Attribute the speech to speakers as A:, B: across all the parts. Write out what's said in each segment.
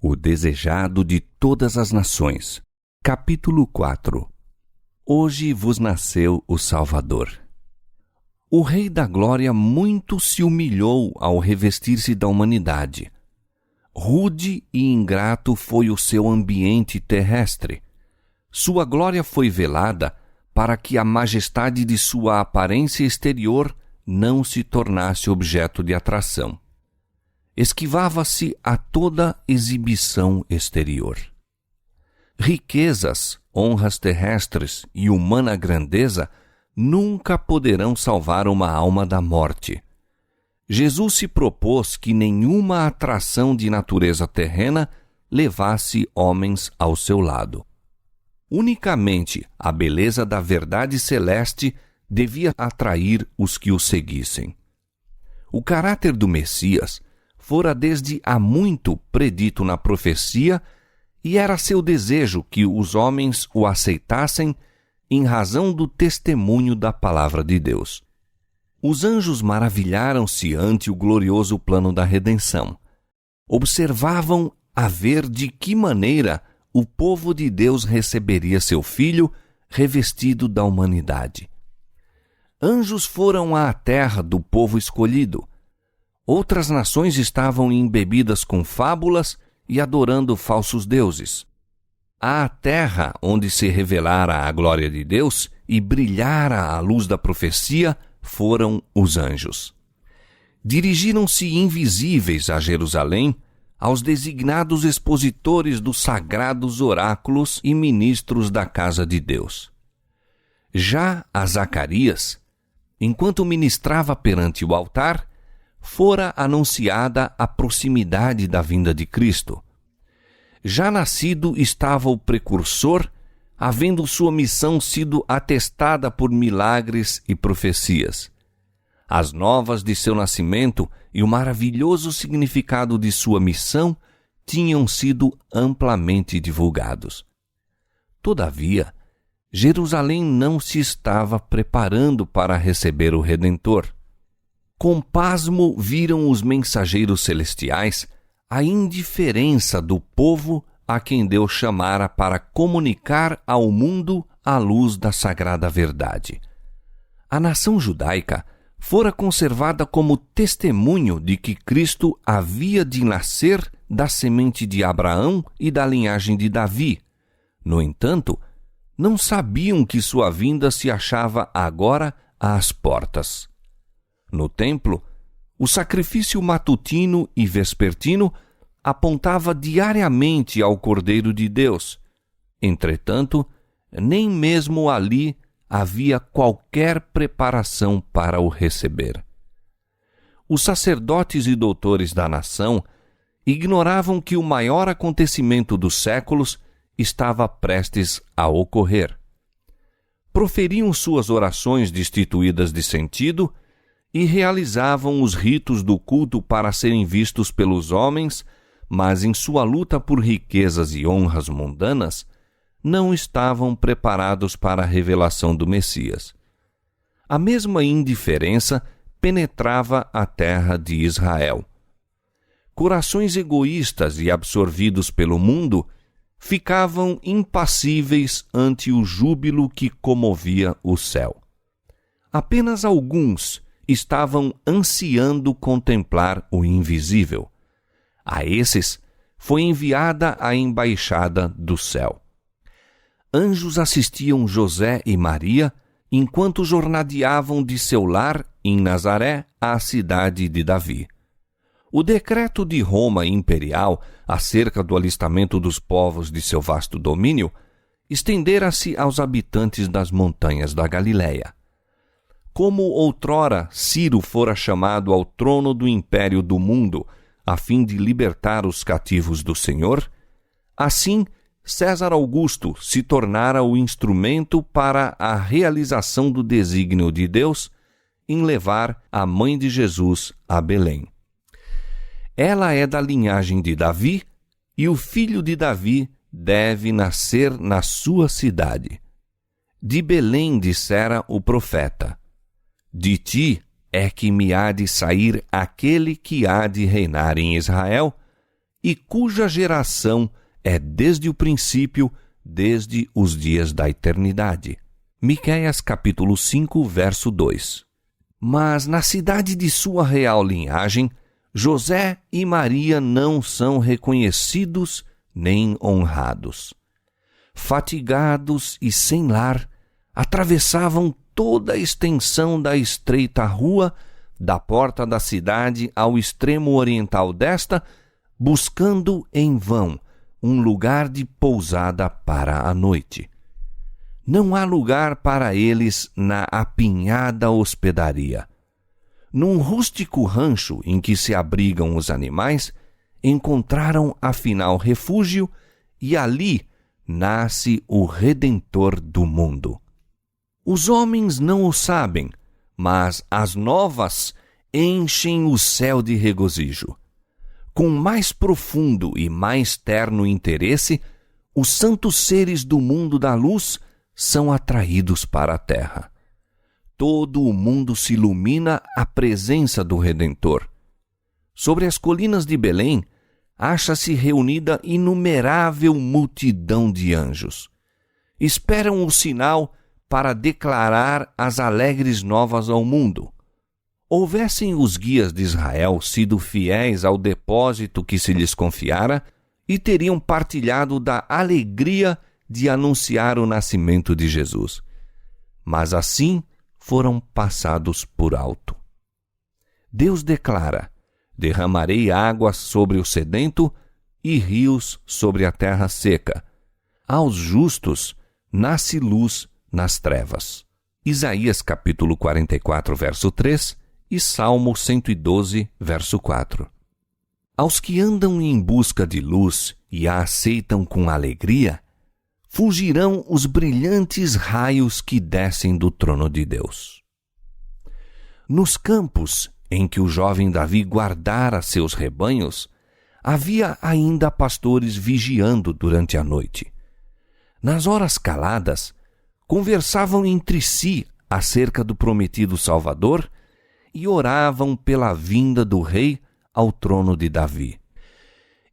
A: O desejado de todas as nações. Capítulo 4. Hoje vos nasceu o Salvador. O Rei da Glória muito se humilhou ao revestir-se da humanidade. Rude e ingrato foi o seu ambiente terrestre. Sua glória foi velada para que a majestade de sua aparência exterior não se tornasse objeto de atração. Esquivava-se a toda exibição exterior. Riquezas, honras terrestres e humana grandeza nunca poderão salvar uma alma da morte. Jesus se propôs que nenhuma atração de natureza terrena levasse homens ao seu lado. Unicamente a beleza da verdade celeste devia atrair os que o seguissem. O caráter do Messias fora desde há muito predito na profecia e era seu desejo que os homens o aceitassem em razão do testemunho da palavra de Deus. Os anjos maravilharam-se ante o glorioso plano da redenção. Observavam a ver de que maneira o povo de Deus receberia seu Filho revestido da humanidade. Anjos foram à terra do povo escolhido. Outras nações estavam embebidas com fábulas e adorando falsos deuses. À terra onde se revelara a glória de Deus e brilhara a luz da profecia foram os anjos. Dirigiram-se invisíveis a Jerusalém, aos designados expositores dos sagrados oráculos e ministros da casa de Deus. Já a Zacarias, enquanto ministrava perante o altar, fora anunciada a proximidade da vinda de Cristo. Já nascido estava o precursor, havendo sua missão sido atestada por milagres e profecias. As novas de seu nascimento e o maravilhoso significado de sua missão tinham sido amplamente divulgados. Todavia, Jerusalém não se estava preparando para receber o Redentor. Com pasmo viram os mensageiros celestiais a indiferença do povo a quem Deus chamara para comunicar ao mundo a luz da sagrada verdade. A nação judaica fora conservada como testemunho de que Cristo havia de nascer da semente de Abraão e da linhagem de Davi. No entanto, não sabiam que sua vinda se achava agora às portas. No templo, o sacrifício matutino e vespertino apontava diariamente ao Cordeiro de Deus. Entretanto, nem mesmo ali havia qualquer preparação para o receber. Os sacerdotes e doutores da nação ignoravam que o maior acontecimento dos séculos estava prestes a ocorrer. Proferiam suas orações destituídas de sentido e realizavam os ritos do culto para serem vistos pelos homens, mas em sua luta por riquezas e honras mundanas, não estavam preparados para a revelação do Messias. A mesma indiferença penetrava a terra de Israel. Corações egoístas e absorvidos pelo mundo ficavam impassíveis ante o júbilo que comovia o céu. Apenas alguns estavam ansiando contemplar o invisível. A esses foi enviada a embaixada do céu. Anjos assistiam José e Maria enquanto jornadeavam de seu lar em Nazaré à cidade de Davi. O decreto de Roma imperial acerca do alistamento dos povos de seu vasto domínio estendera-se aos habitantes das montanhas da Galiléia. Como outrora Ciro fora chamado ao trono do império do mundo a fim de libertar os cativos do Senhor, assim César Augusto se tornara o instrumento para a realização do desígnio de Deus em levar a mãe de Jesus a Belém. Ela é da linhagem de Davi, e o filho de Davi deve nascer na sua cidade. De Belém dissera o profeta: de ti é que me há de sair aquele que há de reinar em Israel, e cuja geração é desde o princípio, desde os dias da eternidade. Miqueias capítulo 5, verso 2. Mas na cidade de sua real linhagem, José e Maria não são reconhecidos nem honrados. Fatigados e sem lar, atravessavam toda a extensão da estreita rua, da porta da cidade ao extremo oriental desta, buscando em vão um lugar de pousada para a noite. Não há lugar para eles na apinhada hospedaria. Num rústico rancho em que se abrigam os animais, encontraram afinal refúgio e ali nasce o Redentor do mundo. Os homens não o sabem, mas as novas enchem o céu de regozijo. Com mais profundo e mais terno interesse, os santos seres do mundo da luz são atraídos para a terra. Todo o mundo se ilumina à presença do Redentor. Sobre as colinas de Belém, acha-se reunida inumerável multidão de anjos. Esperam o sinal para declarar as alegres novas ao mundo. Houvessem os guias de Israel sido fiéis ao depósito que se lhes confiara e teriam partilhado da alegria de anunciar o nascimento de Jesus. Mas assim foram passados por alto. Deus declara: derramarei águas sobre o sedento e rios sobre a terra seca. Aos justos nasce luz nas trevas. Isaías capítulo 44, verso 3 e Salmo 112, verso 4. Aos que andam em busca de luz e a aceitam com alegria, fugirão os brilhantes raios que descem do trono de Deus. Nos campos em que o jovem Davi guardara seus rebanhos, havia ainda pastores vigiando durante a noite. Nas horas caladas, conversavam entre si acerca do prometido Salvador e oravam pela vinda do rei ao trono de Davi.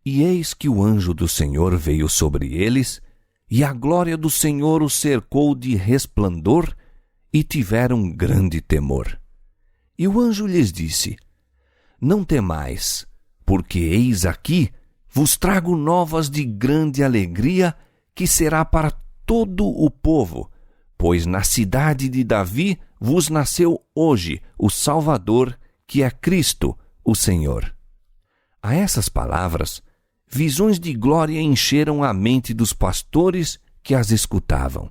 A: E eis que o anjo do Senhor veio sobre eles, e a glória do Senhor os cercou de resplandor, e tiveram grande temor. E o anjo lhes disse: não temais, porque eis aqui vos trago novas de grande alegria, que será para todo o povo, pois na cidade de Davi vos nasceu hoje o Salvador, que é Cristo, o Senhor. A essas palavras, visões de glória encheram a mente dos pastores que as escutavam.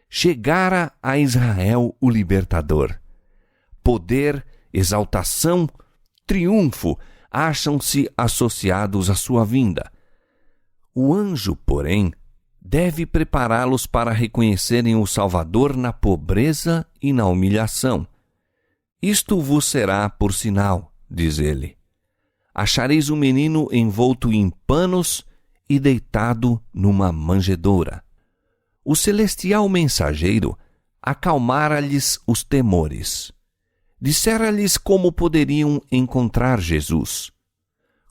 A: Chegara a Israel o libertador. Poder, exaltação, triunfo acham-se associados à sua vinda. O anjo, porém, deve prepará-los para reconhecerem o Salvador na pobreza e na humilhação. Isto vos será por sinal, diz ele. Achareis o menino envolto em panos e deitado numa manjedoura. O celestial mensageiro acalmara-lhes os temores. Dissera-lhes como poderiam encontrar Jesus.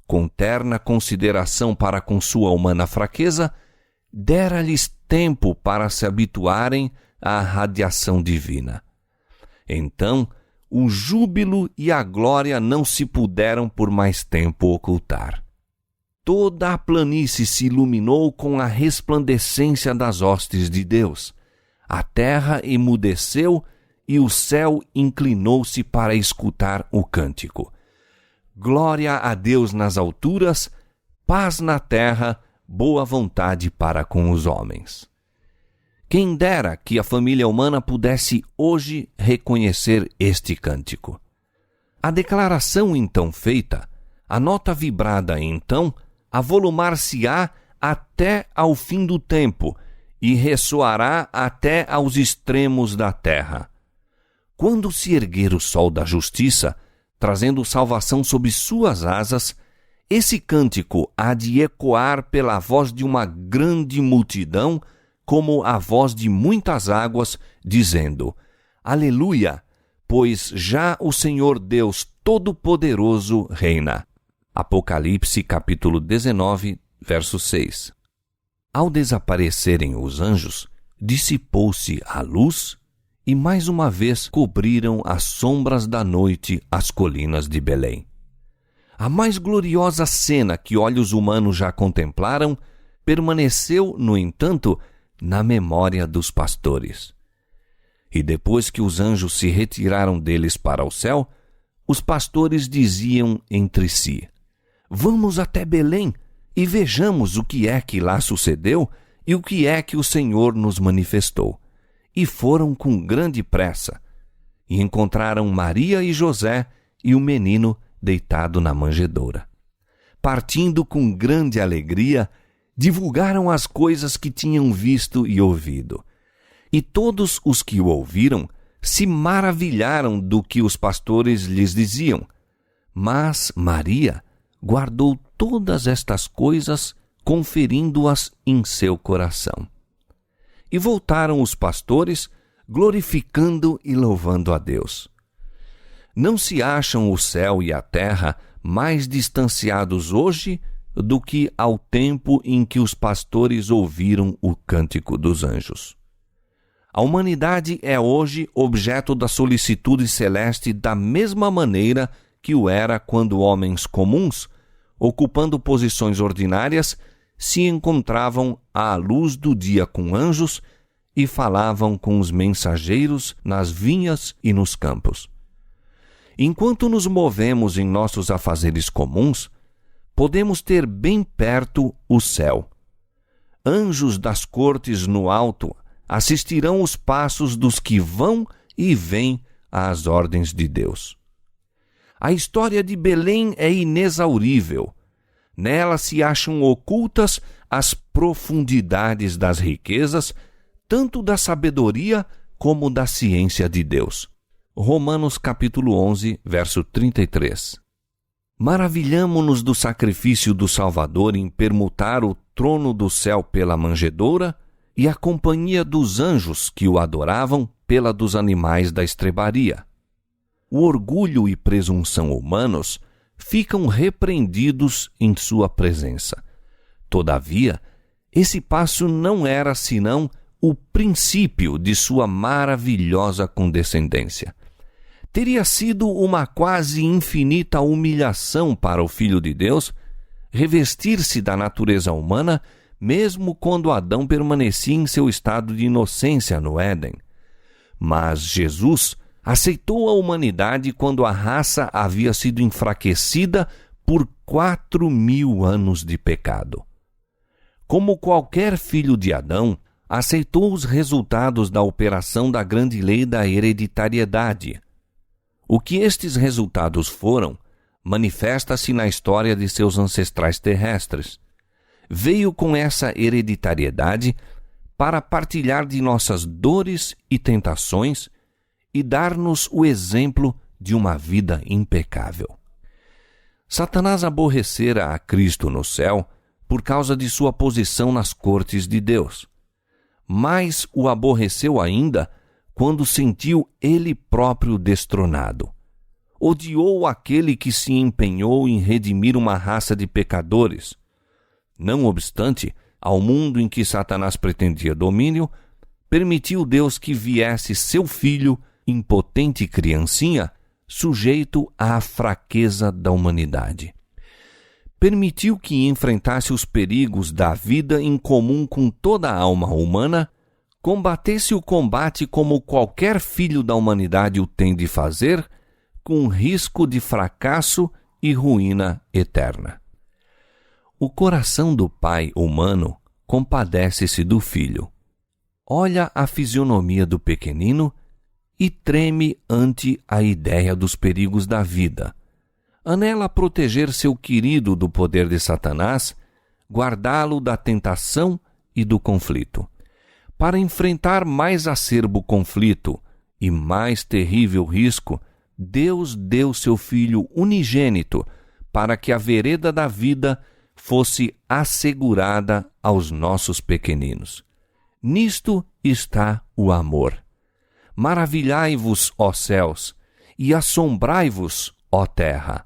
A: Com terna consideração para com sua humana fraqueza, dera-lhes tempo para se habituarem à radiação divina. Então, o júbilo e a glória não se puderam por mais tempo ocultar. Toda a planície se iluminou com a resplandecência das hostes de Deus. A terra emudeceu e o céu inclinou-se para escutar o cântico. Glória a Deus nas alturas, paz na terra, boa vontade para com os homens. Quem dera que a família humana pudesse hoje reconhecer este cântico. A declaração então feita, a nota vibrada então, avolumar-se-á até ao fim do tempo e ressoará até aos extremos da terra. Quando se erguer o sol da justiça, trazendo salvação sob suas asas, esse cântico há de ecoar pela voz de uma grande multidão, como a voz de muitas águas, dizendo: Aleluia, pois já o Senhor Deus Todo-Poderoso reina. Apocalipse capítulo 19, verso 6. Ao desaparecerem os anjos, dissipou-se a luz e mais uma vez cobriram as sombras da noite as colinas de Belém. A mais gloriosa cena que olhos humanos já contemplaram permaneceu, no entanto, na memória dos pastores. E depois que os anjos se retiraram deles para o céu, os pastores diziam entre si: Vamos até Belém e vejamos o que é que lá sucedeu e o que é que o Senhor nos manifestou. E foram com grande pressa, e encontraram Maria e José e o menino deitado na manjedoura. Partindo com grande alegria, divulgaram as coisas que tinham visto e ouvido. E todos os que o ouviram se maravilharam do que os pastores lhes diziam. Mas Maria guardou todas estas coisas, conferindo-as em seu coração. E voltaram os pastores, glorificando e louvando a Deus. Não se acham o céu e a terra mais distanciados hoje do que ao tempo em que os pastores ouviram o cântico dos anjos. A humanidade é hoje objeto da solicitude celeste da mesma maneira que o era quando homens comuns, ocupando posições ordinárias, se encontravam à luz do dia com anjos e falavam com os mensageiros nas vinhas e nos campos. Enquanto nos movemos em nossos afazeres comuns, podemos ter bem perto o céu. Anjos das cortes no alto assistirão os passos dos que vão e vêm às ordens de Deus. A história de Belém é inexaurível. Nela se acham ocultas as profundidades das riquezas, tanto da sabedoria como da ciência de Deus. Romanos capítulo 11, verso 33. Maravilhamo-nos do sacrifício do Salvador em permutar o trono do céu pela manjedoura e a companhia dos anjos que o adoravam pela dos animais da estrebaria. O orgulho e presunção humanos ficam repreendidos em sua presença. Todavia, esse passo não era senão o princípio de sua maravilhosa condescendência. Teria sido uma quase infinita humilhação para o Filho de Deus revestir-se da natureza humana, mesmo quando Adão permanecia em seu estado de inocência no Éden. Mas Jesus aceitou a humanidade quando a raça havia sido enfraquecida por 4.000 anos de pecado. Como qualquer filho de Adão, aceitou os resultados da operação da grande lei da hereditariedade. O que estes resultados foram, manifesta-se na história de seus ancestrais terrestres. Veio com essa hereditariedade para partilhar de nossas dores e tentações e dar-nos o exemplo de uma vida impecável. Satanás aborrecera a Cristo no céu por causa de sua posição nas cortes de Deus. Mas o aborreceu ainda quando sentiu ele próprio destronado. Odiou aquele que se empenhou em redimir uma raça de pecadores. Não obstante, ao mundo em que Satanás pretendia domínio, permitiu Deus que viesse seu filho, impotente criancinha, sujeito à fraqueza da humanidade. Permitiu que enfrentasse os perigos da vida em comum com toda a alma humana, combatesse o combate como qualquer filho da humanidade o tem de fazer, com risco de fracasso e ruína eterna. O coração do pai humano compadece-se do filho. Olha a fisionomia do pequenino e treme ante a ideia dos perigos da vida. Anela proteger seu querido do poder de Satanás, guardá-lo da tentação e do conflito. Para enfrentar mais acerbo conflito e mais terrível risco, Deus deu seu Filho unigênito para que a vereda da vida fosse assegurada aos nossos pequeninos. Nisto está o amor. Maravilhai-vos, ó céus, e assombrai-vos, ó terra.